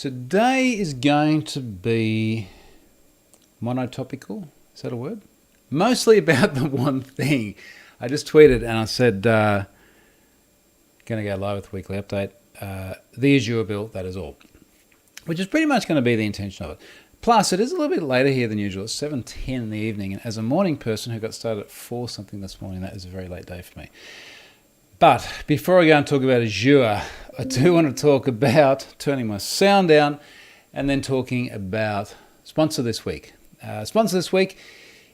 Today is going to be monotopical. Is that a word? Mostly about the one thing. I just tweeted and I said, going to go live with the weekly update. The Azure bill, that is all. Which is pretty much going to be the intention of it. Plus, it is a little bit later here than usual. It's 7:10 in the evening. And as a morning person who got started at 4 something this morning, that is a very late day for me. But before I go and talk about Azure, I do want to talk about turning my sound down and then talking about sponsor this week. Sponsor this week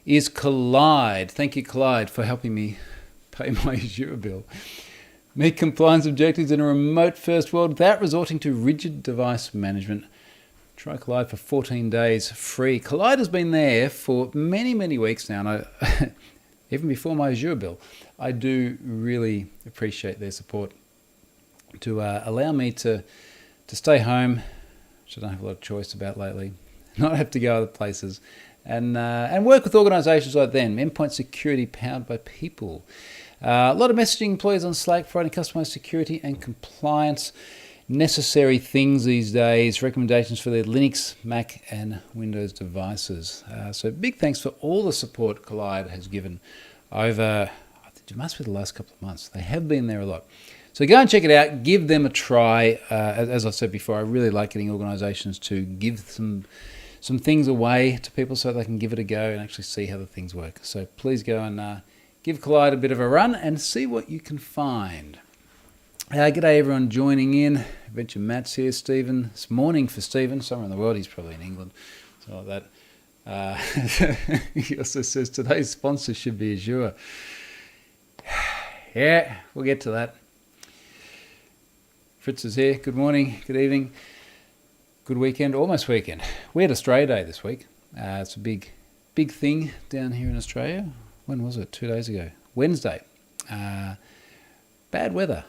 is Collide. Thank you, Collide, for helping me pay my Azure bill. Meet compliance objectives in a remote first world without resorting to rigid device management. Try Collide for 14 days free. Collide has been there for many, many weeks now, and even before my Azure bill. I do really appreciate their support to allow me to stay home, which I don't have a lot of choice about lately, not have to go other places, and work with organisations like them. Endpoint security powered by people. A lot of messaging employees on Slack providing customized security and compliance necessary things these days, recommendations for their Linux, Mac and Windows devices. So big thanks for all the support Collide has given over, it must be the last couple of months. They have been there a lot. So go and check it out, give them a try. As I said before, I really like getting organisations to give some things away to people so they can give it a go and actually see how the things work. So please go and give Collide a bit of a run and see what you can find. G'day everyone joining in. Adventure Matt's here, Stephen. It's morning for Stephen. Somewhere in the world, he's probably in England. Something like that. He also says today's sponsor should be Azure. Yeah, we'll get to that. Fritz is here. Good morning, good evening, good weekend, almost weekend. We had Australia Day this week. It's a big thing down here in Australia. When was it? 2 days ago. Wednesday. Bad weather,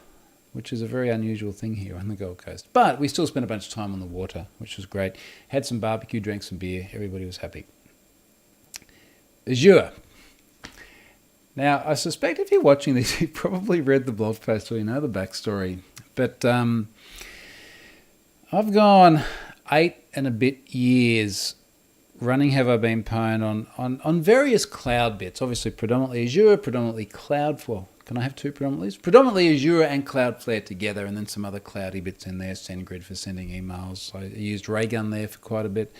which is a very unusual thing here on the Gold Coast. But we still spent a bunch of time on the water, which was great. Had some barbecue, drank some beer. Everybody was happy. Azure. Now, I suspect if you're watching this, you've probably read the blog post or you know the backstory. But I've gone 8 and a bit years running Have I Been Pwned on various cloud bits. Obviously, predominantly Azure, predominantly Cloud. Well, can I have two predominantly? Predominantly Azure and Cloudflare together, and then some other cloudy bits in there. SendGrid for sending emails. I used Raygun there for quite a bit.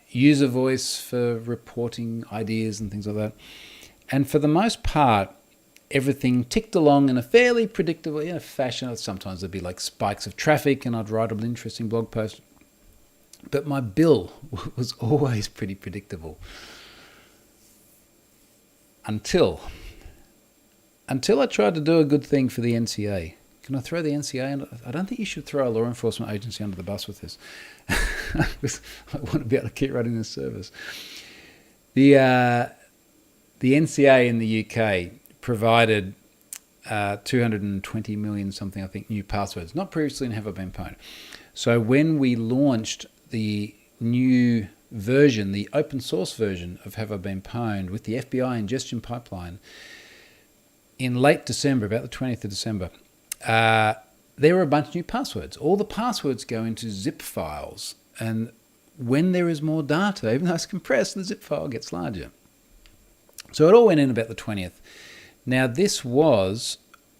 User Voice for reporting ideas and things like that. And for the most part, everything ticked along in a fairly predictable fashion. Sometimes there'd be like spikes of traffic and I'd write an interesting blog post. But my bill was always pretty predictable. Until I tried to do a good thing for the NCA. Can I throw the NCA under? I don't think you should throw a law enforcement agency under the bus with this. I want to be able to keep running this service. The NCA in the UK provided 220 million something, I think, new passwords, not previously in Have I Been Pwned. So when we launched the new version, the open source version of Have I Been Pwned with the FBI ingestion pipeline in late December, about the 20th of December, there were a bunch of new passwords. All the passwords go into zip files. And when there is more data, even though it's compressed, the zip file gets larger. So it all went in about the 20th. Now, this was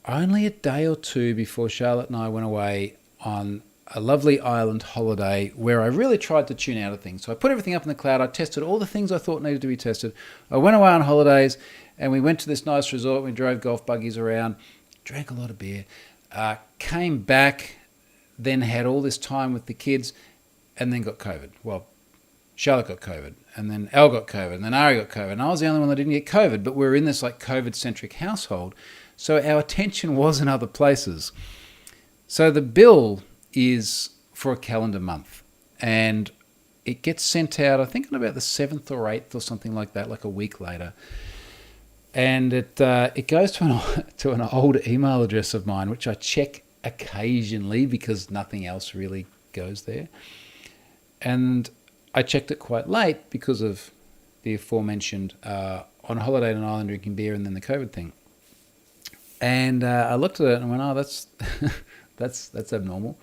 only a day or two before Charlotte and I went away on a lovely island holiday where I really tried to tune out of things. So I put everything up in the cloud. I tested all the things I thought needed to be tested. I went away on holidays and we went to this nice resort. We drove golf buggies around, drank a lot of beer, came back, then had all this time with the kids and then got COVID. Well, Charlotte got COVID, and then Al got COVID, and then Ari got COVID, and I was the only one that didn't get COVID, but we were in this like COVID-centric household, so our attention was in other places. So the bill is for a calendar month, and it gets sent out, I think on about the 7th or 8th or something like that, like a week later, and it goes to an old email address of mine, which I check occasionally because nothing else really goes there, and I checked it quite late because of the aforementioned on holiday in an island drinking beer and then the COVID thing. And I looked at it and went, oh, that's abnormal.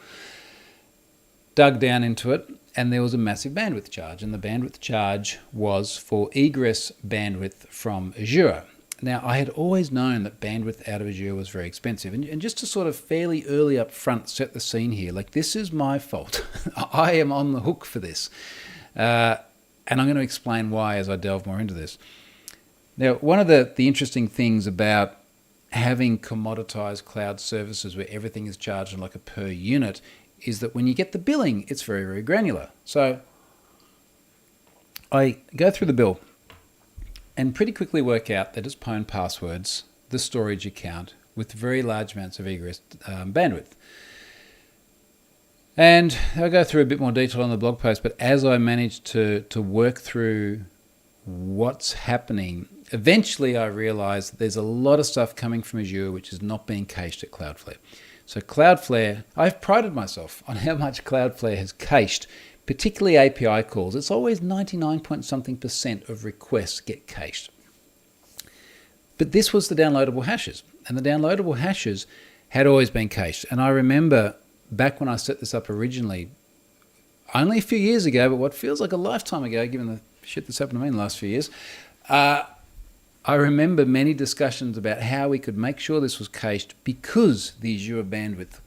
dug down into it, and there was a massive bandwidth charge, and the bandwidth charge was for egress bandwidth from Azure. Now, I had always known that bandwidth out of Azure was very expensive, and just to sort of fairly early up front set the scene here, like, this is my fault. I am on the hook for this, and I'm going to explain why as I delve more into this. Now, one of the interesting things about having commoditized cloud services where everything is charged on like a per unit is that when you get the billing, it's very, very granular. So I go through the bill and pretty quickly work out that it's PWN passwords, the storage account, with very large amounts of egress bandwidth. And I'll go through a bit more detail on the blog post, but as I managed to work through what's happening, eventually I realized that there's a lot of stuff coming from Azure which is not being cached at Cloudflare. So Cloudflare, I've prided myself on how much Cloudflare has cached, particularly API calls. It's always 99% of requests get cached. But this was the downloadable hashes, and the downloadable hashes had always been cached. And I remember back when I set this up originally, only a few years ago, but what feels like a lifetime ago, given the shit that's happened to me in the last few years, I remember many discussions about how we could make sure this was cached because the Azure bandwidth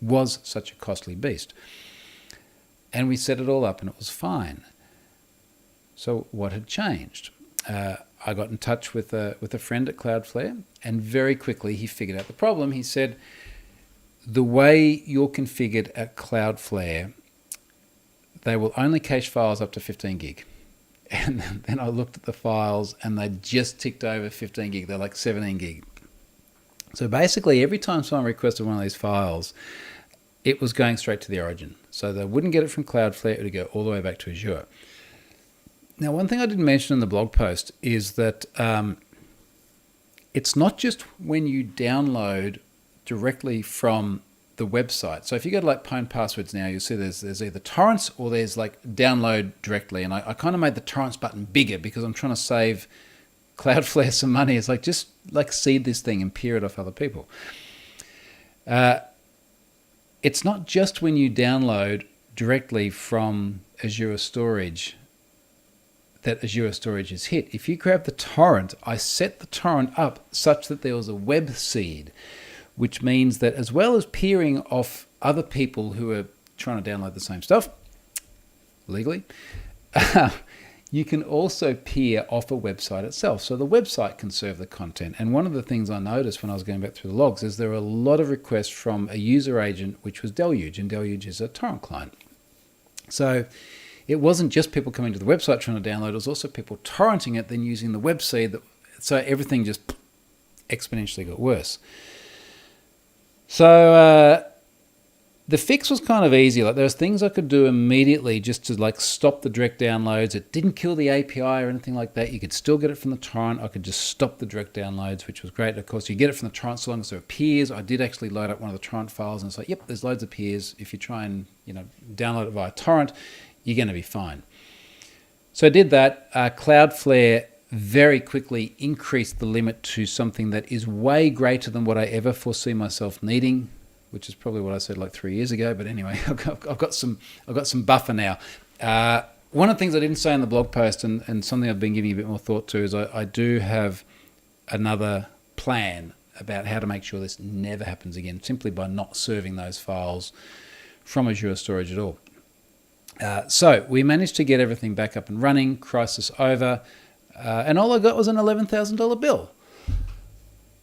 was such a costly beast. And we set it all up and it was fine. So what had changed? I got in touch with a friend at Cloudflare, and very quickly he figured out the problem. He said, the way you're configured at Cloudflare, they will only cache files up to 15 gig. And then I looked at the files and they just ticked over 15 gig. They're like 17 gig. So basically every time someone requested one of these files, it was going straight to the origin. So they wouldn't get it from Cloudflare, it would go all the way back to Azure. Now, one thing I didn't mention in the blog post is that it's not just when you download directly from the website. So if you go to like PWN passwords now, you'll see there's either torrents or there's like download directly. And I kind of made the torrents button bigger because I'm trying to save Cloudflare some money. It's like, just like seed this thing and peer it off other people. It's not just when you download directly from Azure Storage that Azure Storage is hit. If you grab the torrent, I set the torrent up such that there was a web seed, which means that as well as peering off other people who are trying to download the same stuff, legally, you can also peer off a website itself. So the website can serve the content. And one of the things I noticed when I was going back through the logs is there were a lot of requests from a user agent, which was Deluge, and Deluge is a torrent client. So it wasn't just people coming to the website trying to download, it was also people torrenting it, then using the web seed. So everything just exponentially got worse. So the fix was kind of easy. Like, there was things I could do immediately just to like stop the direct downloads. It didn't kill the API or anything like that. You could still get it from the torrent. I could just stop the direct downloads, which was great. Of course, you get it from the torrent so long as there are peers. I did actually load up one of the torrent files and it's like, yep, there's loads of peers. If you try and download it via torrent, you're going to be fine. So I did that. Cloudflare very quickly increased the limit to something that is way greater than what I ever foresee myself needing, which is probably what I said like 3 years ago. But anyway, I've got some buffer now. One of the things I didn't say in the blog post, and something I've been giving a bit more thought to, is I do have another plan about how to make sure this never happens again, simply by not serving those files from Azure Storage at all. So we managed to get everything back up and running, crisis over, and all I got was an $11,000 bill.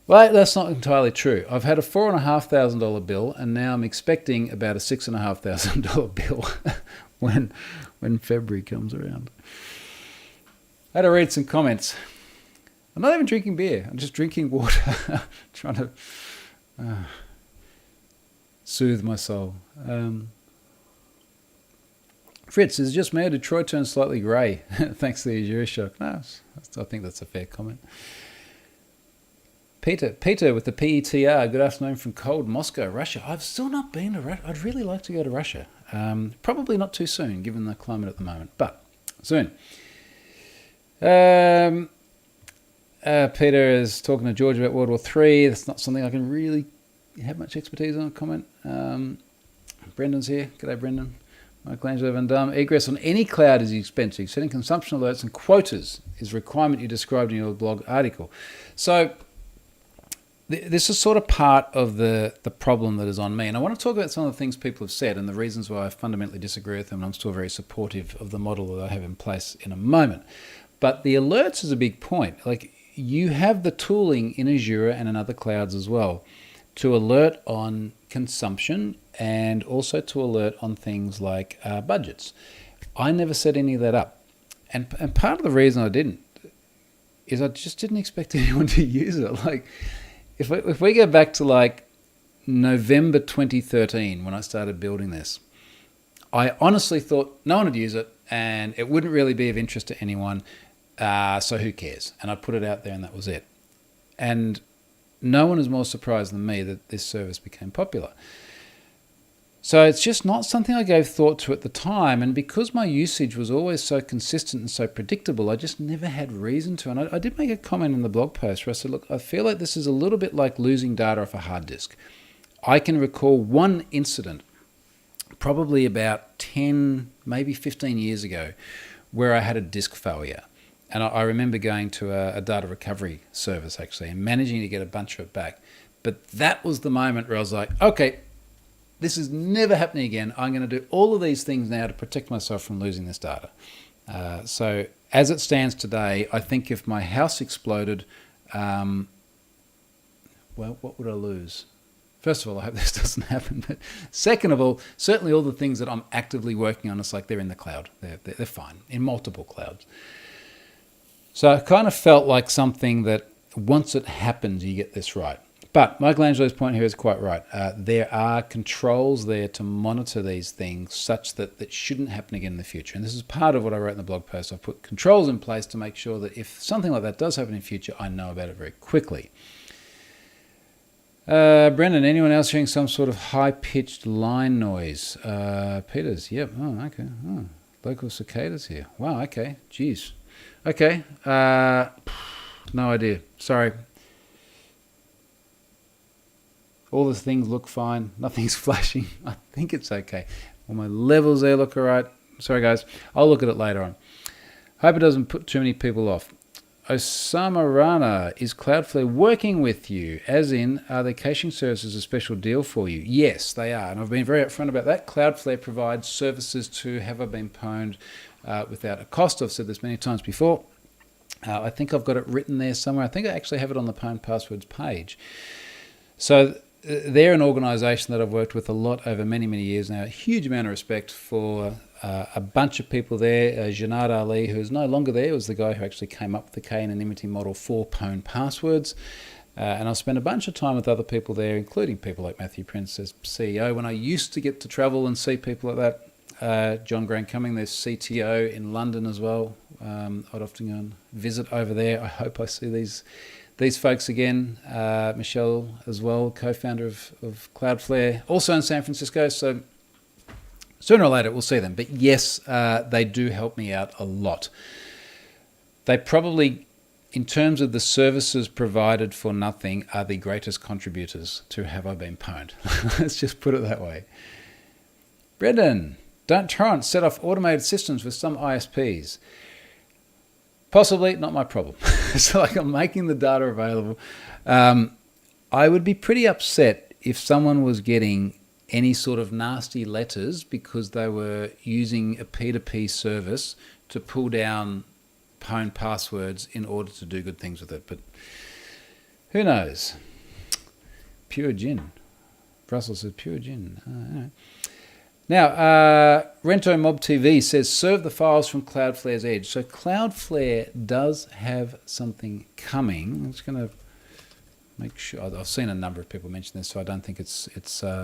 Well, that's not entirely true. I've had a $4,500 bill, and now I'm expecting about a $6,500 bill when February comes around. I had to read some comments. I'm not even drinking beer. I'm just drinking water, trying to soothe my soul. Fritz, is it just me or did Troy turn slightly grey thanks to the Azure shock? No, I think that's a fair comment. Peter with the PETR, good afternoon from cold Moscow, Russia. I've still not been to Russia. I'd really like to go to Russia. Probably not too soon, given the climate at the moment, but soon. Peter is talking to George about World War III. That's not something I can really have much expertise on. Comment. Brendan's here. G'day, Brendan. Michelangelo Van Damme. Egress on any cloud is expensive. Setting consumption alerts and quotas is a requirement you described in your blog article. So this is sort of part of the problem that is on me. And I want to talk about some of the things people have said and the reasons why I fundamentally disagree with them. And I'm still very supportive of the model that I have in place in a moment. But the alerts is a big point. Like, you have the tooling in Azure and in other clouds as well to alert on consumption and also to alert on things like budgets. I never set any of that up. And part of the reason I didn't is I just didn't expect anyone to use it. Like, if we go back to like November 2013 when I started building this, I honestly thought no one would use it and it wouldn't really be of interest to anyone, so who cares? And I put it out there and that was it. And no one is more surprised than me that this service became popular. So it's just not something I gave thought to at the time, and because my usage was always so consistent and so predictable, I just never had reason to. And I did make a comment in the blog post where I said, look, I feel like this is a little bit like losing data off a hard disk. I can recall one incident, probably about 10, maybe 15 years ago, where I had a disk failure. And I remember going to a data recovery service, actually, and managing to get a bunch of it back. But that was the moment where I was like, okay, this is never happening again. I'm going to do all of these things now to protect myself from losing this data. So as it stands today, I think if my house exploded, well, what would I lose? First of all, I hope this doesn't happen. But second of all, certainly all the things that I'm actively working on, it's like they're in the cloud. They're fine, in multiple clouds. So I kind of felt like something that once it happens, you get this right. But Michelangelo's point here is quite right. There are controls there to monitor these things such that that shouldn't happen again in the future. And this is part of what I wrote in the blog post. I put controls in place to make sure that if something like that does happen in future, I know about it very quickly. Brendan, anyone else hearing some sort of high-pitched line noise? Peters, yep. Oh, okay. Oh, local cicadas here. Wow, okay. Jeez. Okay. No idea. Sorry. All the things look fine. Nothing's flashing. I think it's okay. All my levels there look all right. Sorry, guys. I'll look at it later on. Hope it doesn't put too many people off. Osama Rana, is Cloudflare working with you? As in, are the caching services a special deal for you? Yes, they are. And I've been very upfront about that. Cloudflare provides services to Have I Been Pwned without a cost. I've said this many times before. I think I've got it written there somewhere. I think I actually have it on the Pwned Passwords page. So they're an organisation that I've worked with a lot over many, many years now. A huge amount of respect for a bunch of people there. Janad Ali, who is no longer there, was the guy who actually came up with the k-anonymity model for Pwned Passwords. And I've spent a bunch of time with other people there, including people like Matthew Prince as CEO. When I used to get to travel and see people like that, John Grant Cumming, their CTO in London as well. I'd often go and visit over there. I hope I see these folks again. Michelle as well, co-founder of Cloudflare, also in San Francisco. So sooner or later we'll see them. But yes, they do help me out a lot. They probably, in terms of the services provided for nothing, are the greatest contributors to Have I Been Pwned. Let's just put it that way. Brendan, don't try and set off automated systems with some ISPs. Possibly, not my problem. So like, I'm making the data available. I would be pretty upset if someone was getting any sort of nasty letters because they were using a P2P service to pull down Pwned Passwords in order to do good things with it. But who knows? Pure gin. Brussels says pure gin. Anyway. Now, Rento Mob TV says, serve the files from Cloudflare's edge. So Cloudflare does have something coming. I'm just going to make sure. I've seen a number of people mention this, so I don't think it's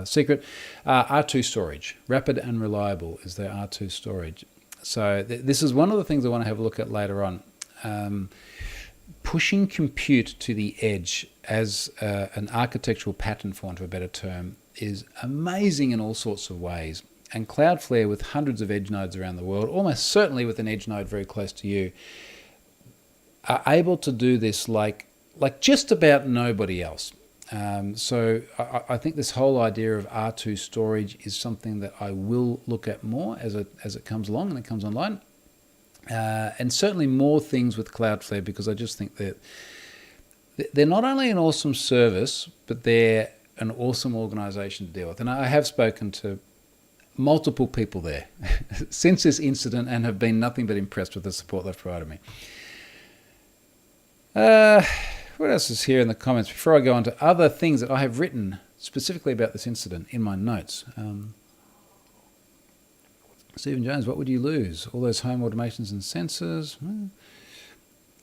secret. R2 storage. Rapid and reliable is their R2 storage. So this is one of the things I want to have a look at later on. Pushing compute to the edge as an architectural pattern, for want of a better term, is amazing in all sorts of ways. And Cloudflare, with hundreds of edge nodes around the world, almost certainly with an edge node very close to you, are able to do this like just about nobody else. So I think this whole idea of R2 storage is something that I will look at more as it comes along and it comes online. And certainly more things with Cloudflare, because I just think that they're not only an awesome service, but they're an awesome organization to deal with. And I have spoken to multiple people there since this incident and have been nothing but impressed with the support they've provided me. What else is here in the comments before I go on to other things that I have written specifically about this incident in my notes? Stephen Jones, what would you lose? All those home automations and sensors?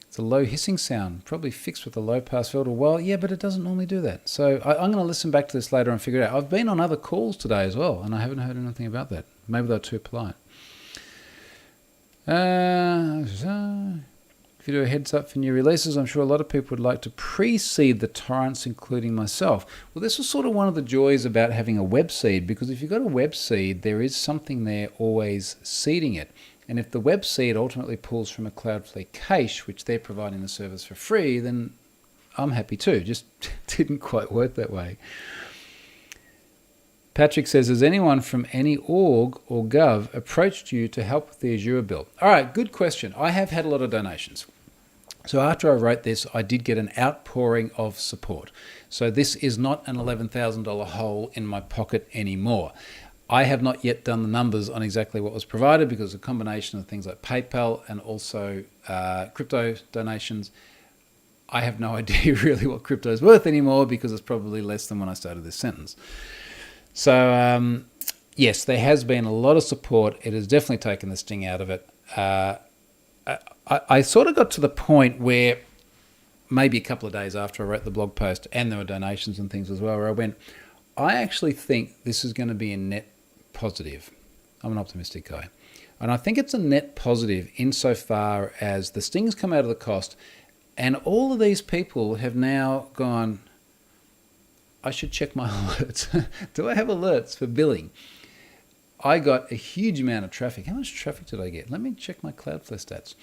It's a low hissing sound, probably fixed with a low pass filter. Well, yeah, but it doesn't normally do that. So I'm going to listen back to this later and figure it out. I've been on other calls today as well, and I haven't heard anything about that. Maybe they're too polite. If you do a heads up for new releases, I'm sure a lot of people would like to pre-seed the torrents, including myself. Well, this was sort of one of the joys about having a web seed, because if you've got a web seed, there is something there always seeding it. And if the web seed ultimately pulls from a Cloudflare cache, which they're providing the service for free, then I'm happy too. Just didn't quite work that way. Patrick says, has anyone from any org or gov approached you to help with the Azure build? All right, good question. I have had a lot of donations. So after I wrote this, I did get an outpouring of support. So this is not an $11,000 hole in my pocket anymore. I have not yet done the numbers on exactly what was provided, because a combination of things like PayPal and also crypto donations. I have no idea really what crypto is worth anymore, because it's probably less than when I started this sentence. So yes, there has been a lot of support. It has definitely taken the sting out of it. I sort of got to the point where maybe a couple of days after I wrote the blog post, and there were donations and things as well, where I went, I actually think this is going to be a net positive. I'm an optimistic guy. And I think it's a net positive insofar as the stings come out of the cost, and all of these people have now gone, I should check my alerts. Do I have alerts for billing? I got a huge amount of traffic. How much traffic did I get? Let me check my Cloudflare stats.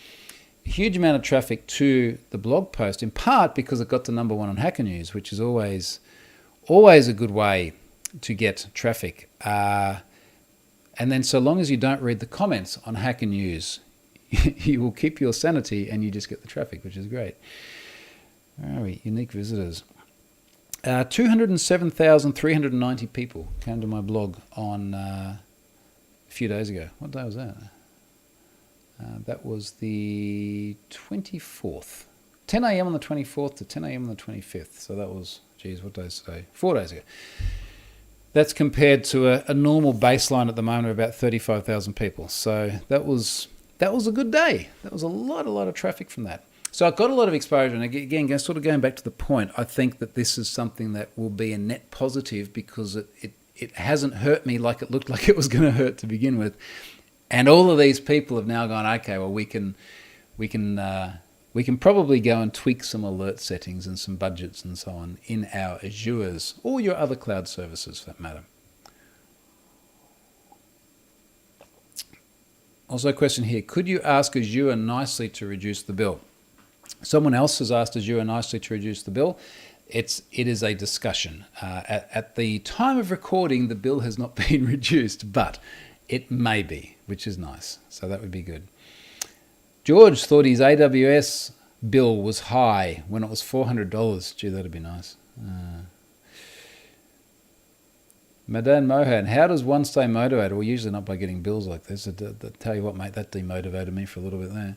A huge amount of traffic to the blog post, in part because it got to number one on Hacker News, which is always a good way to get traffic. And then so long as you don't read the comments on Hacker News, you will keep your sanity and you just get the traffic, which is great. Where are we? Unique visitors. 207,390 people came to my blog on a few days ago. What day was that? That was the 24th. 10 a.m. on the 24th to 10 a.m. on the 25th. So that was, geez, what day is today? 4 days ago. That's compared to a normal baseline at the moment of about 35,000 people. So that was a good day. That was a lot of traffic from that. So I've got a lot of exposure, and again, sort of going back to the point, I think that this is something that will be a net positive, because it hasn't hurt me like it looked like it was going to hurt to begin with. And all of these people have now gone, okay, well, we can probably go and tweak some alert settings and some budgets and so on in our Azures or your other cloud services for that matter. Also a question here, could you ask Azure nicely to reduce the bill? Someone else has asked Azure nicely to reduce the bill. It is a discussion. At the time of recording, the bill has not been reduced, but it may be, which is nice. So that would be good. George thought his AWS bill was high when it was $400. Gee, that'd be nice. Madan Mohan, how does one stay motivated? Well, usually not by getting bills like this. I tell you what, mate, that demotivated me for a little bit there.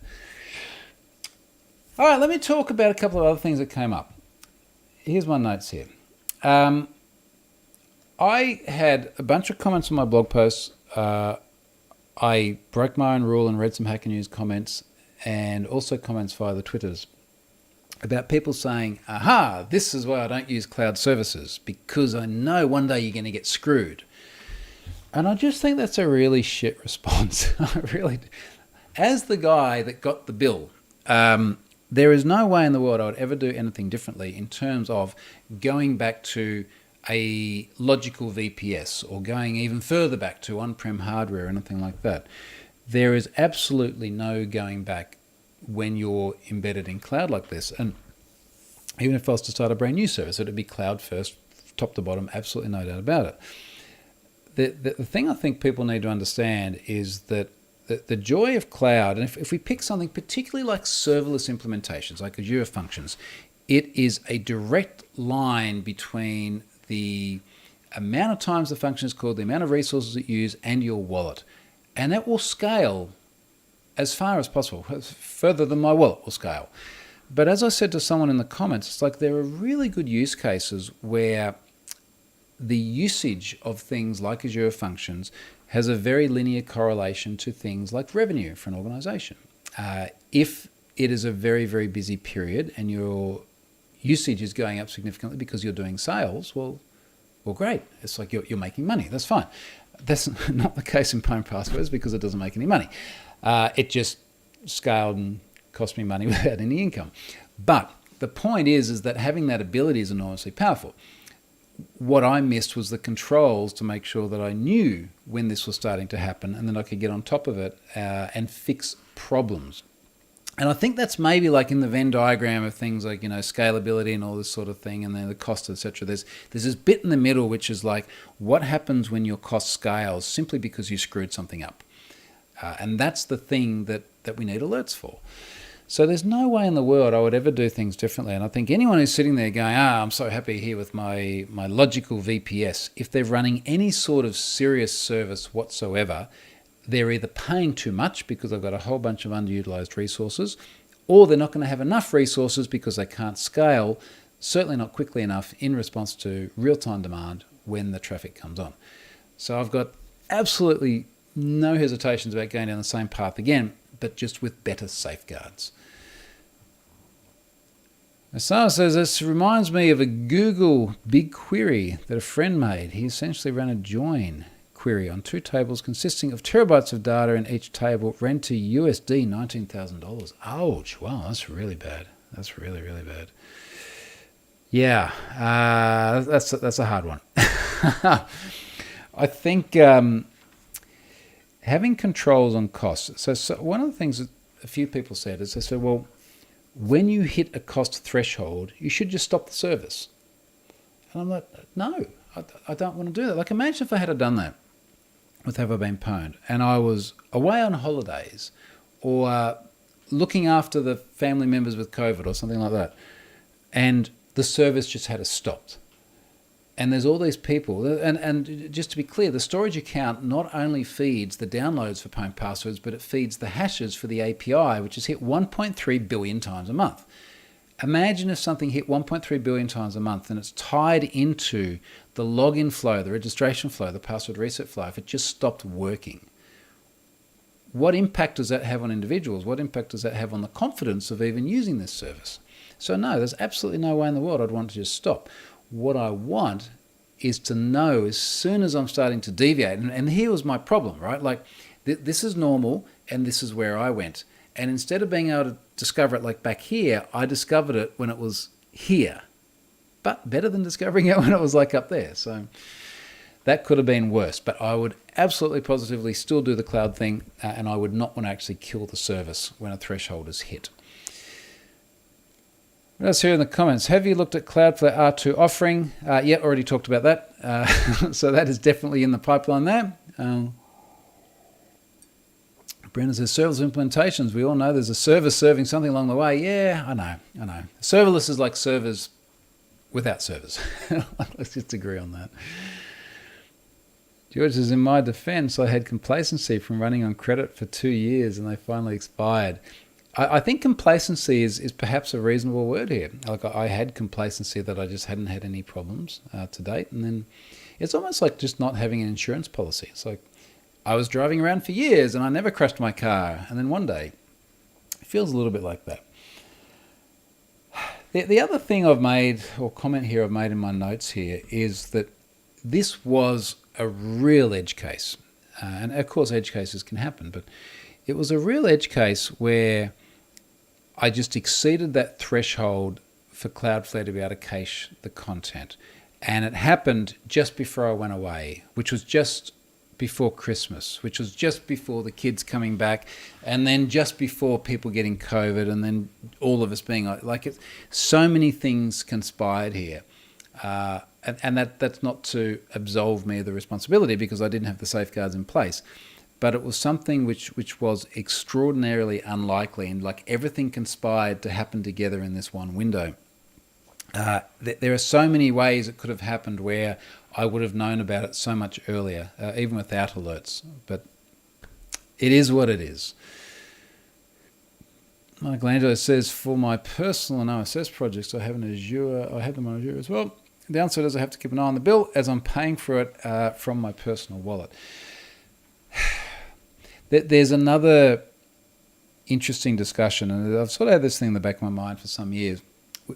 All right, let me talk about a couple of other things that came up. Here's my notes here. I had a bunch of comments on my blog posts. I broke my own rule and read some Hacker News comments, and also comments via the Twitters about people saying, aha, this is why I don't use cloud services, because I know one day you're going to get screwed. And I just think that's a really shit response. I really do. As the guy that got the bill, there is no way in the world I would ever do anything differently in terms of going back to a logical VPS or going even further back to on-prem hardware or anything like that. There is absolutely no going back when you're embedded in cloud like this. And Even if I was to start a brand new service, it would be cloud first, top to bottom, absolutely no doubt about it. The thing I think people need to understand is that the joy of cloud, and if we pick something particularly like serverless implementations, like Azure Functions, it is a direct line between the amount of times the function is called, the amount of resources it uses, and your wallet. And that will scale as far as possible, further than my wallet will scale. But as I said to someone in the comments, it's like there are really good use cases where the usage of things like Azure Functions has a very linear correlation to things like revenue for an organization. If it is a very, very busy period and your usage is going up significantly because you're doing sales, well, great. It's like you're making money. That's fine. That's not the case in Pwn Passwords because it doesn't make any money. It just scaled and cost me money without any income. But the point is that having that ability is enormously powerful. What I missed was the controls to make sure that I knew when this was starting to happen and then I could get on top of it and fix problems. And I think that's maybe like in the Venn diagram of things like, scalability and all this sort of thing, and then the cost, etc. There's this bit in the middle which is like, what happens when your cost scales simply because you screwed something up? And that's the thing that we need alerts for. So there's no way in the world I would ever do things differently. And I think anyone who's sitting there going, I'm so happy here with my logical VPS, if they're running any sort of serious service whatsoever, they're either paying too much because they've got a whole bunch of underutilized resources, or they're not going to have enough resources because they can't scale, certainly not quickly enough in response to real-time demand when the traffic comes on. So I've got absolutely no hesitations about going down the same path again, but just with better safeguards. Asana says, this reminds me of a Google big query that a friend made. He essentially ran a join query on two tables consisting of terabytes of data, and each table ran to USD $19,000. Ouch, wow, that's really bad. That's really, really bad. Yeah, that's a hard one. I think having controls on costs. So one of the things that a few people said is they said, well, when you hit a cost threshold, you should just stop the service. And I'm like, no, I don't want to do that. Like, imagine if I had done that with Have I Been Pwned and I was away on holidays or looking after the family members with COVID or something like that, and the service just had stopped. And there's all these people, and just to be clear, the storage account not only feeds the downloads for Pwn Passwords, but it feeds the hashes for the API, which is hit 1.3 billion times a month. Imagine if something hit 1.3 billion times a month and it's tied into the login flow, the registration flow, the password reset flow, if it just stopped working. What impact does that have on individuals? What impact does that have on the confidence of even using this service? So no, there's absolutely no way in the world I'd want to just stop. What I want is to know as soon as I'm starting to deviate, and here was my problem, right? Like, this is normal, and this is where I went. And instead of being able to discover it like back here, I discovered it when it was here. But better than discovering it when it was like up there. So that could have been worse. But I would absolutely positively still do the cloud thing, and I would not want to actually kill the service when a threshold is hit. What else here in the comments? Have you looked at Cloudflare R2 offering? Yeah, already talked about that. So that is definitely in the pipeline there. Brendan says, serverless implementations. We all know there's a server serving something along the way. Yeah, I know. Serverless is like servers without servers. Let's just agree on that. George says, in my defense, I had complacency from running on credit for 2 years and they finally expired. I think complacency is perhaps a reasonable word here. Like, I had complacency that I just hadn't had any problems to date. And then it's almost like just not having an insurance policy. It's like I was driving around for years and I never crashed my car. And then one day, it feels a little bit like that. The other thing I've made, or comment here I've made in my notes here, is that this was a real edge case. And of course, edge cases can happen, but it was a real edge case where I just exceeded that threshold for Cloudflare to be able to cache the content. And it happened just before I went away, which was just before Christmas, which was just before the kids coming back, and then just before people getting COVID, and then all of us being like it. So many things conspired here. And that's not to absolve me of the responsibility, because I didn't have the safeguards in place. But it was something which was extraordinarily unlikely, and like everything conspired to happen together in this one window. There are so many ways it could have happened where I would have known about it so much earlier, even without alerts. But it is what it is. Michelangelo says, for my personal and OSS projects, I have them on Azure as well. The answer is I have to keep an eye on the bill as I'm paying for it from my personal wallet. There's another interesting discussion, and I've sort of had this thing in the back of my mind for some years,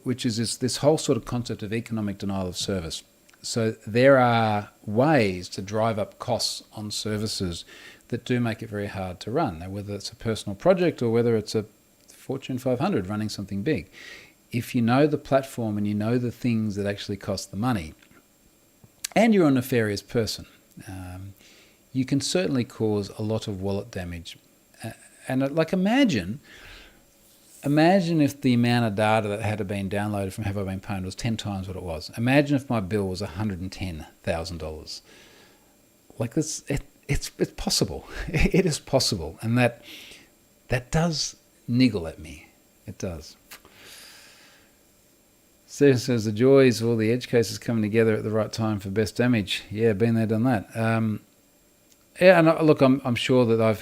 which is this whole sort of concept of economic denial of service. So there are ways to drive up costs on services that do make it very hard to run. Now, whether it's a personal project or whether it's a Fortune 500 running something big, if you know the platform and you know the things that actually cost the money, and you're a nefarious person, you can certainly cause a lot of wallet damage. And like imagine if the amount of data that had been downloaded from Have I Been Pwned was 10 times what it was. Imagine if my bill was $110,000. Like this, it's possible. It is possible, and that does niggle at me. It does. Stephen says the joys of all the edge cases coming together at the right time for best damage. Yeah, been there, done that. Yeah, and look, I'm sure that I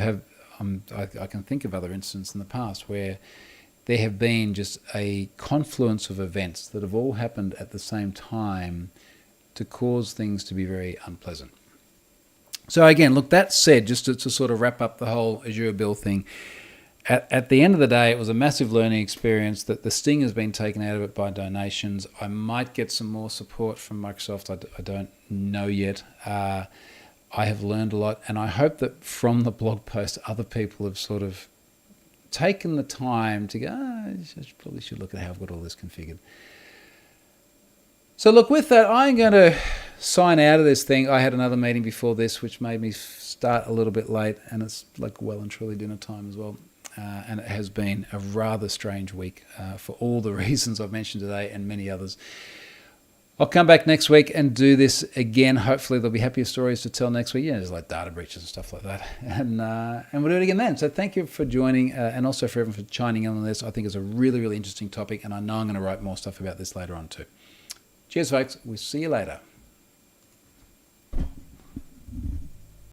can think of other instances in the past where there have been just a confluence of events that have all happened at the same time to cause things to be very unpleasant. So again, look, that said, just to sort of wrap up the whole Azure bill thing, at the end of the day, it was a massive learning experience. That the sting has been taken out of it by donations. I might get some more support from Microsoft. I don't know yet. I have learned a lot, and I hope that from the blog post, other people have sort of taken the time to go, I probably should look at how I've got all this configured. So look, with that, I'm going to sign out of this thing. I had another meeting before this, which made me start a little bit late, and it's like well and truly dinner time as well. And it has been a rather strange week for all the reasons I've mentioned today and many others. I'll come back next week and do this again. Hopefully there'll be happier stories to tell next week. Yeah, there's like data breaches and stuff like that. And we'll do it again then. So thank you for joining and also for everyone for chiming in on this. I think it's a really, really interesting topic, and I know I'm going to write more stuff about this later on too. Cheers, folks. We'll see you later.